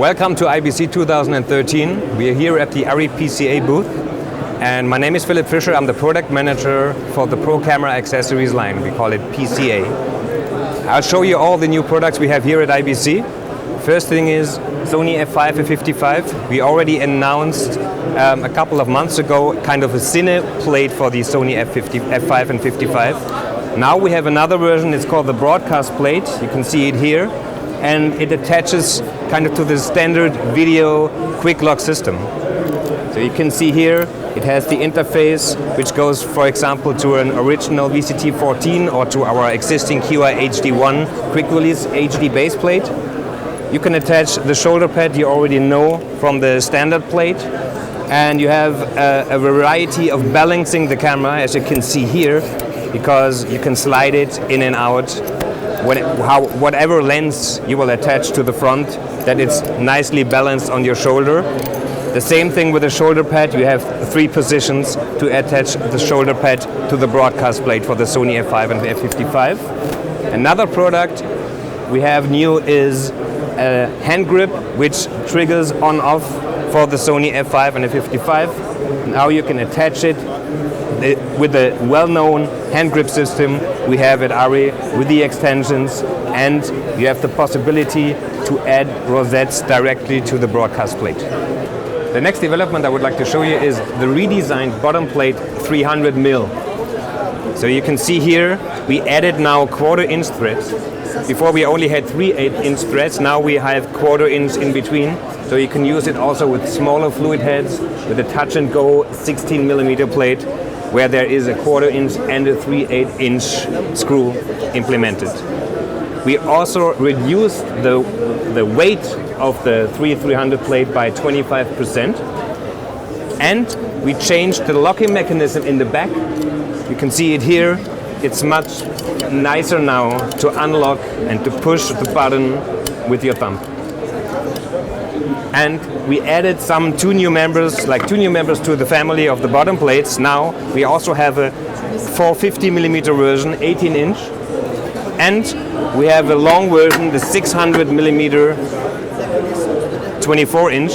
Welcome to IBC 2013. We are here at the ARRI PCA booth, and my name is Vischer. I'm the product manager for the Pro Camera Accessories line. We call it PCA. I'll show you all the new products we have here at IBC. First thing is Sony F5 and 55. We already announced a couple of months ago kind of a cine plate for the Sony F5 and 55. Now we have another version. It's called the broadcast plate. You can see it here. And it attaches kind of to the standard video quick lock system. So you can see here it has the interface which goes, for example, to an original VCT14 or to our existing QI HD1 quick release HD base plate. You can attach the shoulder pad you already know from the standard plate, and you have a variety of balancing the camera, as you can see here, because you can slide it in and out. Whatever lens you will attach to the front, that it's nicely balanced on your shoulder. The same thing with the shoulder pad. You have 3 positions to attach the shoulder pad to the broadcast plate for the Sony F5 and the F55. Another product we have new is a hand grip which triggers on-off for the Sony F5 and the F55. Now you can attach it with the well-known hand grip system we have at ARRI with the extensions, and you have the possibility to add rosettes directly to the broadcast plate. The next development I would like to show you is the redesigned bottom plate 300mm. So you can see here we added now 1/4 inch threads. Before we only had 3/8 inch threads, now we have 1/4 inch in between. So you can use it also with smaller fluid heads, with a touch and go 16mm plate, where there is a 1/4 inch and a 3/8 inch screw implemented. We also reduced the weight of the 300 plate by 25%, and we changed the locking mechanism in the back. You can see it here. It's much nicer now to unlock and to push the button with your thumb. And we added two new members to the family of the bottom plates. Now we also have a 450mm version, 18 inch, and we have a long version, the 600mm 24 inch,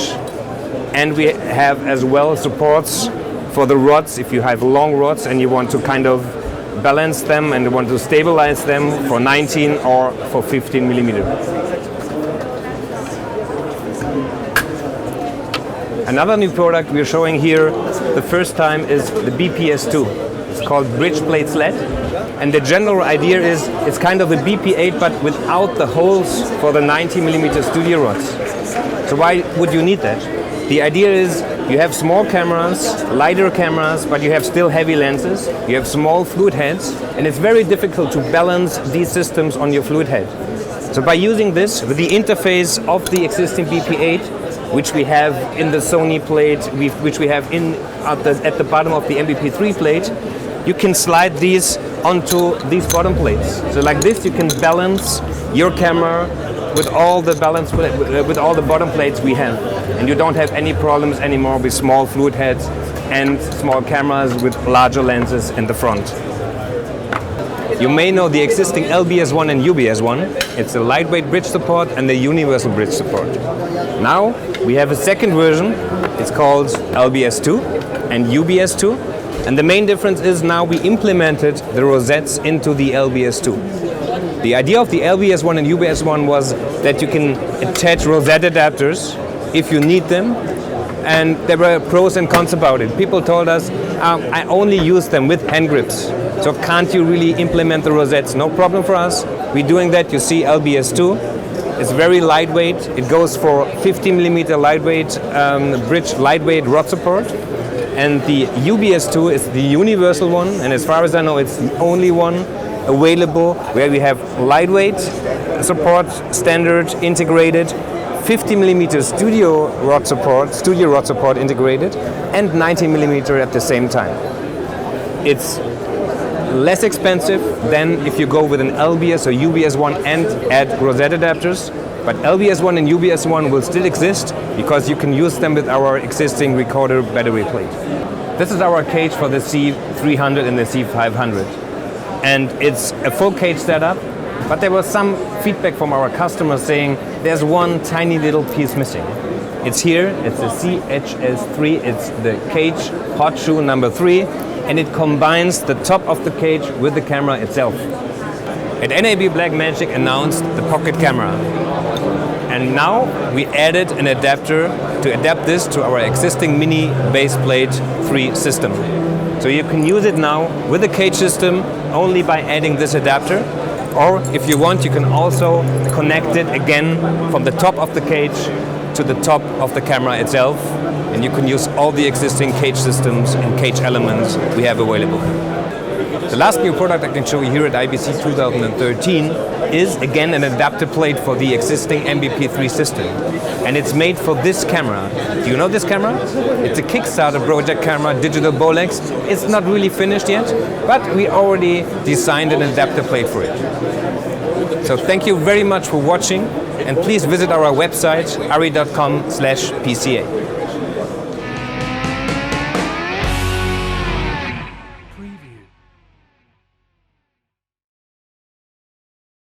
and we have as well supports for the rods. If you have long rods and you want to kind of balance them and you want to stabilize them, for 19 or for 15mm. Another new product we're showing here the first time is the BPS2. It's called Bridge Plate Sled, and the general idea is it's kind of a BP8 but without the holes for the 90mm studio rods. So why would you need that? The idea is you have small cameras, lighter cameras, but you have still heavy lenses. You have small fluid heads, and it's very difficult to balance these systems on your fluid head. So by using this with the interface of the existing BP8, which we have in the Sony plate, which we have at the bottom of the MVP3 plate, you can slide these onto these bottom plates. So like this, you can balance your camera with all the bottom plates we have, and you don't have any problems anymore with small fluid heads and small cameras with larger lenses in the front. You may know the existing LBS1 and UBS1. It's a lightweight bridge support and the universal bridge support. Now we have a second version. It's called LBS2 and UBS2. And the main difference is now we implemented the rosettes into the LBS2. The idea of the LBS1 and UBS1 was that you can attach rosette adapters if you need them. And there were pros and cons about it. People told us, I only use them with hand grips. So can't you really implement the rosettes? No problem for us. We're doing that. You see LBS2. It's very lightweight. It goes for 50mm lightweight rod support. And the UBS2 is the universal one. And as far as I know, it's the only one available where we have lightweight support, standard, integrated, 50mm studio rod support integrated, and 90mm at the same time. It's less expensive than if you go with an LBS or UBS1 and add rosette adapters, but LBS1 and UBS1 will still exist because you can use them with our existing recorder battery plate. This is our cage for the C300 and the C500, and it's a full cage setup. But there was some feedback from our customers saying there's one tiny little piece missing. It's here, it's the CHS3, it's the cage Hotshoe number 3, and it combines the top of the cage with the camera itself. At NAB Blackmagic announced the pocket camera. And now we added an adapter to adapt this to our existing mini baseplate 3 system. So you can use it now with the cage system only by adding this adapter. Or if you want, you can also connect it again from the top of the cage to the top of the camera itself. And you can use all the existing cage systems and cage elements we have available. The last new product I can show you here at IBC 2013 is again an adapter plate for the existing MVP3 system. And it's made for this camera. Do you know this camera? It's a Kickstarter project camera, digital Bolex. It's not really finished yet, but we already designed an adapter plate for it. So thank you very much for watching, and please visit our website arri.com/PCA.